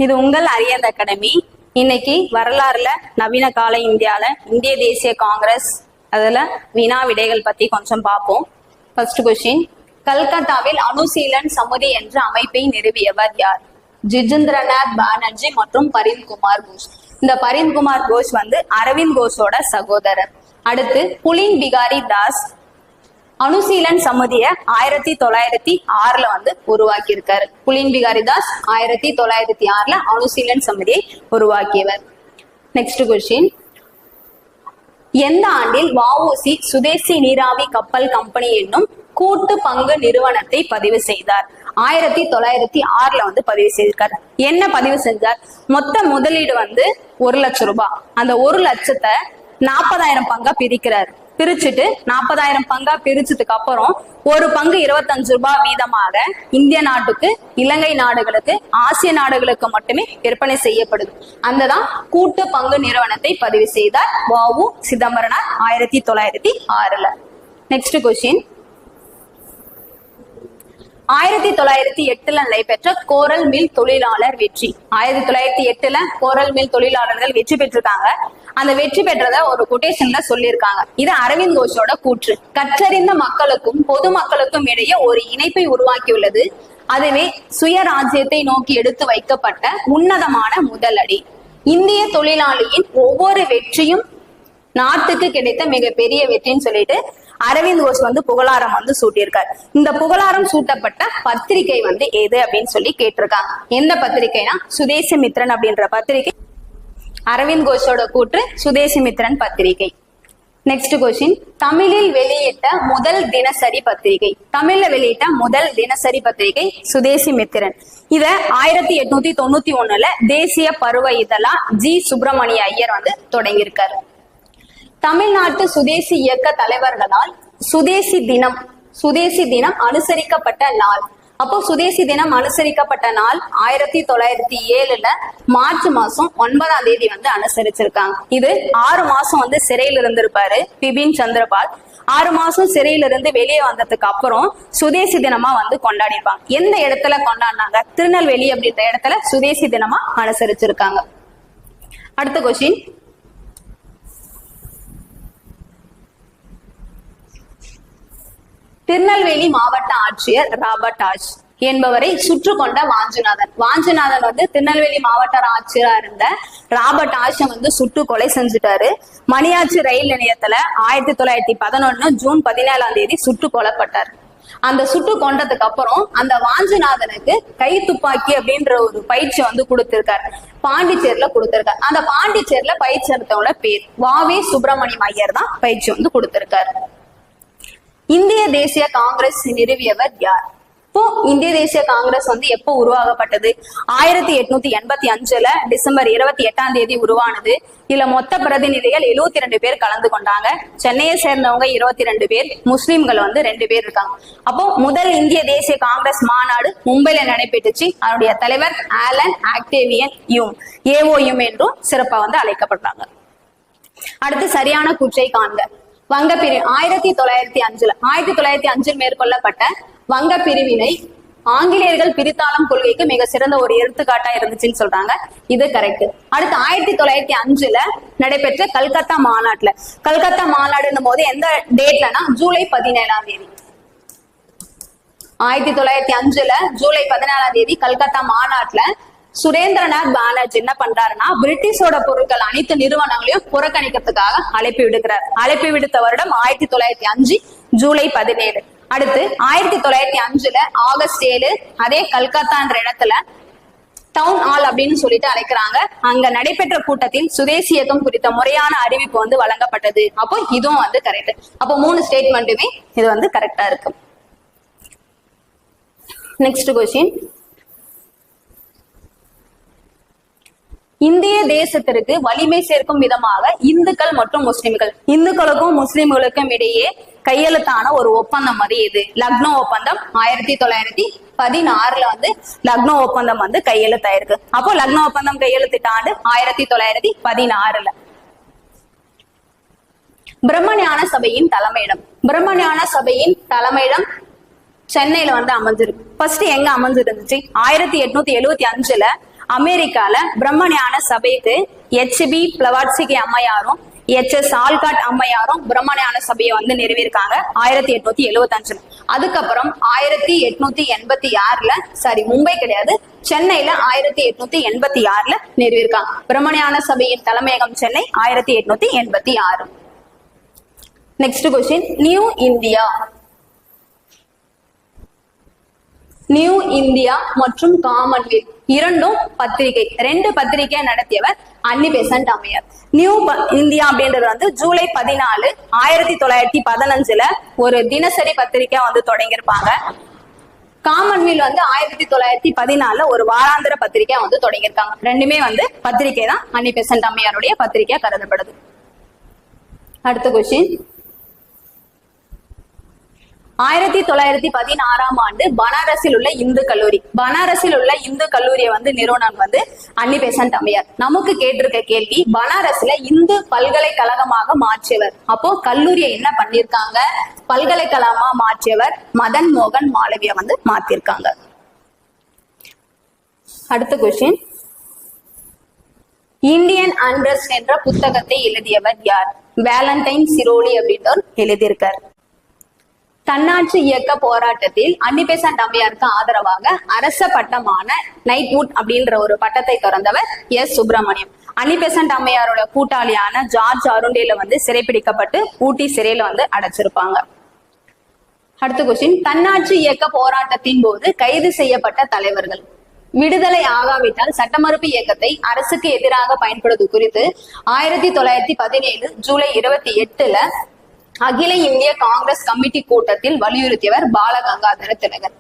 இது உங்கள் அரியந்த அகாடமி. இன்னைக்கு வரலாறுல நவீன கால இந்தியால இந்திய தேசிய காங்கிரஸ் அதுல வினா விடைகள் பத்தி கொஞ்சம் பார்ப்போம். ஃபர்ஸ்ட் கொஸ்டின், கல்கத்தாவில் அனுசீலன் சமுதி என்ற அமைப்பை நிறுவியவர் யார்? ஜிஜேந்திரநாத் பானர்ஜி மற்றும் பரிந்த் குமார் கோஷ். இந்த பரிந்த் குமார் கோஷ் அரவிந்த் கோஷோட சகோதரர். அடுத்து புலின் பிகாரி தாஸ் அனுசீலன் சமுதிய 1906 உருவாக்கி இருக்காரு. புலின் பிகாரி தாஸ் 1906 அனுசீலன் சமுதியை உருவாக்கியவர். நெக்ஸ்ட் கொஸ்டின், எந்த ஆண்டில் வஉசி சுதேசி நீராவி கப்பல் கம்பெனி என்னும் கூட்டு பங்கு நிறுவனத்தை பதிவு செய்தார்? 1906 பதிவு செய்திருக்காரு. என்ன பதிவு செஞ்சார்? மொத்த முதலீடு 1 லட்சம் ரூபாய். அந்த 1 லட்சத்தை 40,000 பங்கா பிரிக்கிறார். பிரிச்சுட்டு 40,000 பங்கா பிரிச்சதுக்கு அப்புறம் ஒரு பங்கு 25 ரூபாய் வீதமாக இந்திய நாட்டுக்கு, இலங்கை நாடுகளுக்கு, ஆசிய நாடுகளுக்கு மட்டுமே விற்பனை செய்யப்படுது. அந்ததான் கூட்டு பங்கு நிறுவனத்தை பதிவு செய்தார் வஉ சிதம்பரனார் 1906. நெக்ஸ்ட் கொஸ்டின், 1908 நடைபெற்ற கோரல் மில் தொழிலாளர் வெற்றி. 1908 கோரல் மில் தொழிலாளர்கள் வெற்றி பெற்றிருக்காங்க. அந்த வெற்றி பெற்றத ஒரு கொட்டேஷன்ல சொல்லியிருக்காங்க. இது அரவிந்த் கோஷோட கூற்று. கற்றறிந்த மக்களுக்கும் பொதுமக்களுக்கும் இடையே ஒரு இணைப்பை உருவாக்கியுள்ளது. அதுவே சுயராஜ்யத்தை நோக்கி எடுத்து வைக்கப்பட்ட உன்னதமான முதலடி. இந்திய தொழிலாளியின் ஒவ்வொரு வெற்றியும் நாட்டுக்கு கிடைத்த மிகப்பெரிய வெற்றின்னு சொல்லிட்டு அரவிந்த் கோஷ் புகழாரம் சூட்டியிருக்காரு. இந்த புகழாரம் சூட்டப்பட்ட பத்திரிகை எது அப்படின்னு சொல்லி கேட்டிருக்காங்க. எந்த பத்திரிகைனா சுதேசி மித்ரன் அப்படின்ற பத்திரிகை. அரவிந்த் கோஷோட கூற்று சுதேசி மித்ரன் பத்திரிகை. நெக்ஸ்ட் கொஸ்டின், தமிழில் வெளியிட்ட முதல் தினசரி பத்திரிகை. தமிழ்ல வெளியிட்ட முதல் தினசரி பத்திரிகை சுதேசி மித்திரன். இத 1891 தேசிய பருவ இதழா ஜி சுப்பிரமணிய ஐயர் தொடங்கியிருக்காரு. தமிழ்நாட்டு சுதேசி இயக்க தலைவர்களால் சுதேசி தினம் அனுசரிக்கப்பட்ட நாள். அப்போ சுதேசி தினம் அனுசரிக்கப்பட்ட நாள் 1907 மார்ச் மாசம் 9ஆம் தேதி அனுசரிச்சிருக்காங்க. இது 6 மாசம் சிறையில் இருந்திருப்பாரு பிபின் சந்திரபால். 6 மாசம் சிறையில இருந்து வெளியே வந்ததுக்கு அப்புறம் சுதேசி தினமா கொண்டாடிருப்பாங்க. எந்த இடத்துல கொண்டாடினாங்க? திருநெல்வேலி அப்படின்ற இடத்துல சுதேசி தினமா அனுசரிச்சிருக்காங்க. அடுத்த கொஸ்டின், திருநெல்வேலி மாவட்ட ஆட்சியர் ராபர்ட் ஆஷ் என்பவரை சுற்று கொண்ட வாஞ்சிநாதன் திருநெல்வேலி மாவட்ட ஆட்சியரா இருந்த ராபர்ட் ஆஷ் சுட்டு கொலை செஞ்சுட்டாரு. மணியாச்சி ரயில் நிலையத்துல 1911 ஜூன் 17ஆம் தேதி சுட்டு கொல்லப்பட்டார். அந்த சுட்டு கொண்டதுக்கு அப்புறம் அந்த வாஞ்சிநாதனுக்கு கை துப்பாக்கி அப்படின்ற ஒரு பயிற்சி கொடுத்திருக்காரு. பாண்டிச்சேரியில கொடுத்திருக்காரு. அந்த பாண்டிச்சேரியில பயிற்சி எடுத்தவங்களோட பேர் வாவே சுப்பிரமணியம் ஐயர் தான் பயிற்சி கொடுத்திருக்காரு. இந்திய தேசிய காங்கிரஸ் நிறுவியவர் யார்? இப்போ இந்திய தேசிய காங்கிரஸ் எப்போ உருவாக்கப்பட்டது? 1885 டிசம்பர் 28ஆம் தேதி உருவானது. இதுல மொத்த பிரதிநிதிகள் 72 பேர் கலந்து கொண்டாங்க. சென்னையை சேர்ந்தவங்க 22 பேர், முஸ்லிம்கள் 2 பேர் இருக்காங்க. அப்போ முதல் இந்திய தேசிய காங்கிரஸ் மாநாடு மும்பைல நடைபெற்றுச்சு. அதனுடைய தலைவர் ஆலன் ஆக்டேவியன் யூம், ஏஓயூம் என்றும் சிறப்பா அழைக்கப்பட்டாங்க. அடுத்து சரியான கூற்றை காண்க. வங்க பிரிவு 1905 மேற்கொள்ளப்பட்ட வங்க பிரிவினை ஆங்கிலேயர்கள் பிரித்தாளும் கொள்கைக்கு மிக சிறந்த ஒரு எடுத்துக்காட்டா இருந்துச்சுன்னு சொல்றாங்க. இது கரெக்ட். அடுத்து 1905 நடைபெற்ற கல்கத்தா மாநாடுன்னும் போது எந்த டேட்லனா ஜூலை 17ஆம் தேதி. 1905 ஜூலை 17ஆம் தேதி கல்கத்தா மாநாட்டுல சுரேந்திரநாத் பானர்ஜி என்ன பண்றாருன்னா பிரிட்டிஷோட பொருட்கள் அனைத்து நிறுவனங்களையும் புறக்கணிக்கிறதுக்காக அழைப்பு விடுக்கிறார். அழைப்பு விடுத்த வருடம் 1905 ஜூலை 17. அடுத்து 1905 ஆகஸ்ட் 7 அதே கல்கத்தான்ற இடத்துல டவுன் ஹால் அப்படின்னு சொல்லிட்டு அழைக்கிறாங்க. அங்க நடைபெற்ற கூட்டத்தில் சுதேசி இயக்கம் குறித்த முறையான அறிவிப்பு வழங்கப்பட்டது. அப்போ இதுவும் கரெக்ட். அப்போ 3 ஸ்டேட்மெண்ட்டுமே இது கரெக்டா இருக்கு. நெக்ஸ்ட் கொஸ்டின், இந்திய தேசத்திற்கு வலிமை சேர்க்கும் விதமாக இந்துக்கள் மற்றும் முஸ்லிம்கள், இந்துக்களுக்கும் முஸ்லிம்களுக்கும் இடையே கையெழுத்தான ஒரு ஒப்பந்தம் எது? லக்னோ ஒப்பந்தம். 1916 லக்னோ ஒப்பந்தம் கையெழுத்தாயிருக்கு. அப்போ லக்னோ ஒப்பந்தம் கையெழுத்திட்ட ஆண்டு 1916. பிரம்மஞான சபையின் தலைமையிடம். பிரம்மஞான சபையின் தலைமையிடம் சென்னையில அமைஞ்சிருக்கு. ஃபர்ஸ்ட் எங்க அமைஞ்சிருந்துச்சு? 1875 அமெரிக்கால பிரம்மஞான சபைக்கு HB பிளவாட்ஸ்கி அம்மையாரும் HS ஆல்காட் அம்மையாரும் பிரம்மஞான சபையை வந்து நிறுவியிருக்காங்க 1875. அதுக்கப்புறம் 1886ல மும்பை கிடையாது, சென்னையில 1886ல நிறுவியிருக்காங்க. பிரம்மஞான சபையின் தலைமையகம் Chennai 1886. Next question, new India. New India மற்றும் காமன்வெல்த் இரண்டும் பத்திரிகை, 2 பத்திரிகை நடத்தியவர் அன்னி பெசன்ட் அம்மையார். நியூ இந்தியா அப்படின்றது வந்து ஜூலை 14, 1915ல ஒரு தினசரி பத்திரிகை வந்து தொடங்கியிருப்பாங்க. காமன்வெல்த் வந்து 1914ல ஒரு வாராந்திர பத்திரிகை வந்து தொடங்கியிருக்காங்க. ரெண்டுமே வந்து பத்திரிகை தான், அன்னி பெசன்ட் அம்மையாருடைய பத்திரிகை கருதப்படுது. அடுத்த கொஸ்டின், 1916ஆம் ஆண்டு பனாரஸில் உள்ள இந்து கல்லூரி. பனாரஸில் உள்ள இந்து கல்லூரியை வந்து நிறுவனம் வந்து அன்னி பெசன்ட் அம்மையார். நமக்கு கேட்டிருக்க கேள்வி, பனாரஸ்ல இந்து பல்கலைக்கழகமாக மாற்றியவர். அப்போ கல்லூரியை என்ன பண்ணிருக்காங்க? பல்கலைக்கழகமா மாற்றியவர் மதன் மோகன் மாளவியா வந்து மாத்திருக்காங்க. அடுத்த கொஸ்டின், இந்தியன் அண்ட்ரஸ்ட் என்ற புத்தகத்தை எழுதியவர் யார்? வேலண்டைன் சிரோலி அப்படின்றவர் எழுதியிருக்கார். தன்னாட்சி இயக்க போராட்டத்தில் அன்னி பெசன்ட் அம்மையாருக்கு ஆதரவாக அரச பட்டமான நைட்வுட் அப்படின்ற ஒரு பட்டத்தை திறந்தவர் S. சுப்பிரமணியம். அன்னி பெசன்ட் அம்மையாரோட கூட்டாளியான ஜார்ஜ் அருண்டேல வந்து சிறைப்பிடிக்கப்பட்டு ஊட்டி சிறையில வந்து அடைச்சிருப்பாங்க. அடுத்த கொஸ்டின், தன்னாட்சி இயக்க போராட்டத்தின் போது கைது செய்யப்பட்ட தலைவர்கள். விடுதலை ஆகாவிட்டால் சட்டமறுப்பு இயக்கத்தை அரசுக்கு எதிராக பயன்படுவது குறித்து 1917 ஜூலை 28ல அகில இந்திய காங்கிரஸ் கமிட்டி கூட்டத்தில் வலியுறுத்தியவர் பாலகங்காதர திலகர்.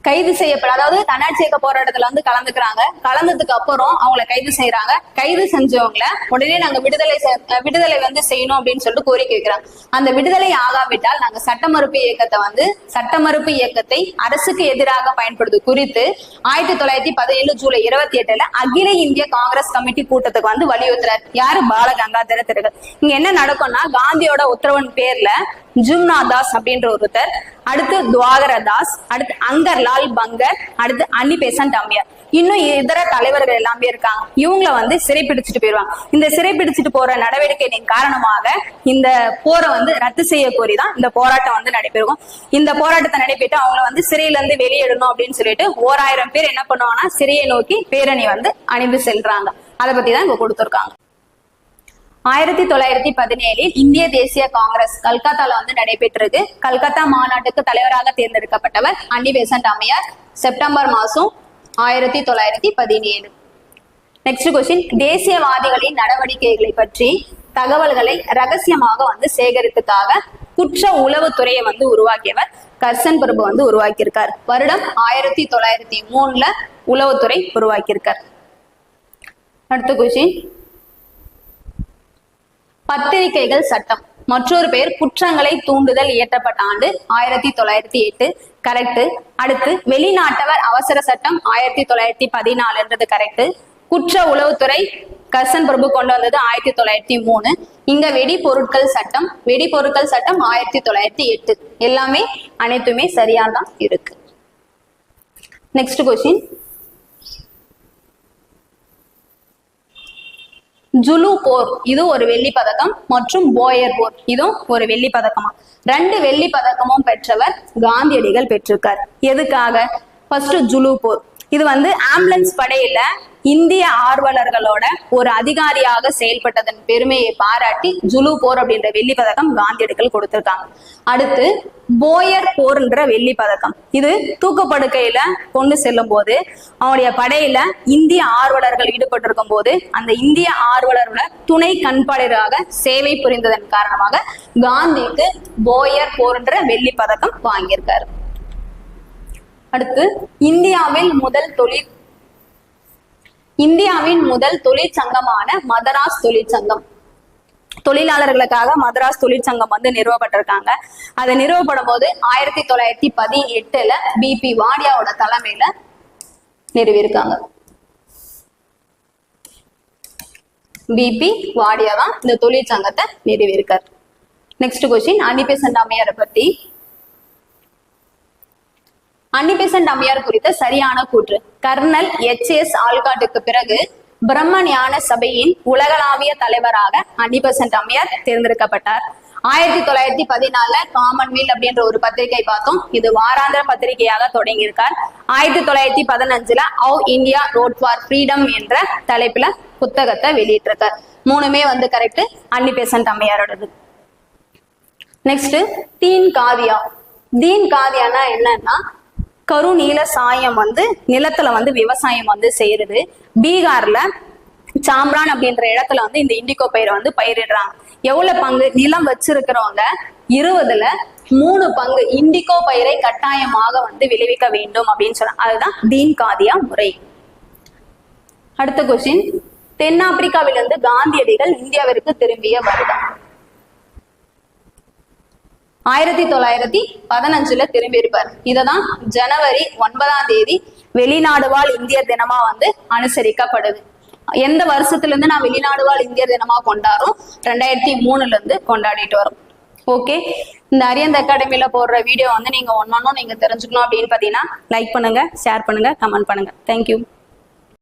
கைது செய்யப்பட, அதாவது தன்னாட்சி இயக்க போராட்டத்துல வந்து கலந்துக்கிறாங்க. கலந்ததுக்கு அப்புறம் அவங்களை கைது செய்யறாங்க. கைது செஞ்சவங்கள உடனே நாங்க விடுதலை வந்து செய்யணும் அப்படின்னு சொல்லிட்டு கோரிக்கை வைக்கிறாங்க. அந்த விடுதலை ஆகாவிட்டால் நாங்க சட்டமறுப்பு இயக்கத்தை அரசுக்கு எதிராக பயன்படுவது குறித்து 1917 ஜூலை 28ல அகில இந்திய காங்கிரஸ் கமிட்டி கூட்டத்துக்கு வந்து வலியுறுத்துறாரு. யாரு? பாலகங்காதர திலகர். இங்க என்ன நடக்கும்னா, காந்தியோட உத்தரவின் பேர்ல ஜும்னா தாஸ் அப்படின்ற ஒருத்தர், அடுத்து துவாகர தாஸ், அடுத்து அங்கர்லால் பங்கர், அடுத்து அன்னி பெசன்ட் அம்மையார், இன்னும் இதர தலைவர்கள் எல்லாமே இருக்காங்க. இவங்களை வந்து சிறைப்பிடிச்சிட்டு போயிருவாங்க. இந்த சிறைப்பிடிச்சிட்டு போற நடவடிக்கையின் காரணமாக இந்த போரை வந்து ரத்து செய்ய கோரிதான் இந்த போராட்டம் வந்து நடைபெறும். இந்த போராட்டத்தை நடைபெற்று அவங்களை வந்து சிறையில இருந்து வெளியிடணும் அப்படின்னு சொல்லிட்டு 1000 பேர் என்ன பண்ணுவாங்கன்னா சிறையை நோக்கி பேரணி வந்து அணிந்து செல்றாங்க. அதை பத்தி தான் இங்க கொடுத்திருக்காங்க. 1917 இந்திய தேசிய காங்கிரஸ் கல்கத்தால வந்து நடைபெற்றது. கல்கத்தா மாநாட்டுக்கு தலைவராக தேர்ந்தெடுக்கப்பட்டவர் அன்னி பெசன்ட் அம்மையார், செப்டம்பர் மாசம் 1917. நெக்ஸ்ட் கொஸ்டின், தேசியவாதிகளின் நடவடிக்கைகளை பற்றி தகவல்களை ரகசியமாக வந்து சேகரித்துக்காக குற்ற உளவுத்துறையை வந்து உருவாக்கியவர் கர்சன் பிரபு வந்து உருவாக்கியிருக்கார். வருடம் 1903ல உளவுத்துறை உருவாக்கியிருக்கார். அடுத்த கொஸ்டின், பத்திரிகைகள் சட்டம் மற்றொரு பெயர் குற்றங்களை தூண்டுதல் இயற்றப்பட்ட ஆண்டு 1908. கரெக்ட். அடுத்து வெளிநாட்டவர் அவசர சட்டம் 1914 கரெக்ட். குற்ற உளவுத்துறை கர்சன் பிரபு கொண்டு வந்தது 1903. இங்க வெடிபொருட்கள் சட்டம் 1908. எல்லாமே அனைத்துமே சரியாதான் இருக்கு. நெக்ஸ்ட் கொஸ்டின், ஜுலு போர் இது ஒரு வெள்ளி பதக்கம் மற்றும் போயர் போர் இதுவும் ஒரு வெள்ளி பதக்கமா. 2 வெள்ளி பதக்கமும் பெற்றவர் காந்தியடிகள் பெற்றிருக்கார். எதுக்காக? ஃபர்ஸ்ட் ஜுலு போர், இது வந்து ஆம்புலன்ஸ் படையில இந்திய ஆர்வலர்களோட ஒரு அதிகாரியாக செயல்பட்டதன் பெருமையை பாராட்டி ஜுலு போர் அப்படின்ற வெள்ளி பதக்கம் காந்தியடிகள் கொடுத்திருக்காங்க. அடுத்து போயர் போர்ன்ற வெள்ளி பதக்கம், இது தூக்கப்படுக்கையில கொண்டு செல்லும் போது அவனுடைய படையில இந்திய ஆர்வலர்கள் ஈடுபட்டிருக்கும் போது அந்த இந்திய ஆர்வலரோட துணை கண்பாளராக சேவை புரிந்ததன் காரணமாக காந்திக்கு போயர் போர்ன்ற வெள்ளி பதக்கம் வாங்கியிருக்காரு. அடுத்து இந்தியாவின் முதல் தொழிற்சங்கமான மதராஸ் தொழிற்சங்கம், தொழிலாளர்களுக்காக மதராஸ் தொழிற்சங்கம் வந்து நிறுவப்பட்டிருக்காங்க. அது நிறுவப்படும் போது 1918ல BP வாடியாவோட தலைமையில நிறுவியிருக்காங்க. BP வாடியா தான் இந்த தொழிற்சங்கத்தை நிறுவியிருக்கார். நெக்ஸ்ட் கொஸ்டின், அன்னி பெசன்ட் அம்மையாரை பத்தி. அன்னி-பெசன்ட் அம்மையார் குறித்த சரியான கூற்று. கர்னல் எச்.எஸ். ஆல்காட்டுக்கு பிறகு பிரம்ம ஞான சபையின் உலகளாவிய தலைவராக அன்னி-பெசன்ட் அம்மையார் தேர்ந்தெடுக்கப்பட்டார். 1914 காமன்வெல்த் அப்படின்ற ஒரு பத்திரிகை பார்த்தோம். இது வாராந்திர பத்திரிகையாக தொடங்கி இருக்கார். 1915 how India road for freedom என்ற தலைப்புல புத்தகத்தை வெளியிட்டிருக்கார். மூணுமே வந்து கரெக்ட், அன்னி-பெசன்ட் அம்மையாரோடது. நெக்ஸ்ட் தீன் காதியா. தீன் காதியானா என்னன்னா கருநீல சாயம் வந்து நிலத்துல வந்து விவசாயம் வந்து செய்யறது. பீகார்ல சாம்ரான் அப்படின்ற இடத்துல வந்து இந்த இண்டிகோ பயிரை வந்து பயிரிடுறாங்க. எவ்வளவு பங்கு நிலம் வச்சிருக்கிறவங்க 20ல் 3 பங்கு இண்டிகோ பயிரை கட்டாயமாக வந்து விளைவிக்க வேண்டும் அப்படின்னு சொல்றாங்க. அதுதான் தீன் காதியா முறை. அடுத்த கொஸ்டின், தென்னாப்பிரிக்காவிலிருந்து காந்தியடிகள் இந்தியாவிற்கு திரும்பிய வருடம். 1915 திரும்பி இருப்பார். இததான் ஜனவரி 9 வெளிநாடு வாழ் இந்தியர் தினமா வந்து அனுசரிக்கப்படுது. எந்த வருஷத்துல இருந்து நான் வெளிநாடு வாழ் இந்தியர் தினமா கொண்டாடுறோம்? 2003 கொண்டாடிட்டு வரோம். ஓகே, இந்த அரியந்த அகாடமியில போடுற வீடியோ வந்து நீங்க ஒன்னொன்னும் நீங்க தெரிஞ்சுக்கணும் அப்படின்னு பாத்தீங்கன்னா லைக் பண்ணுங்க, ஷேர் பண்ணுங்க, கமெண்ட் பண்ணுங்க. தேங்க்யூ.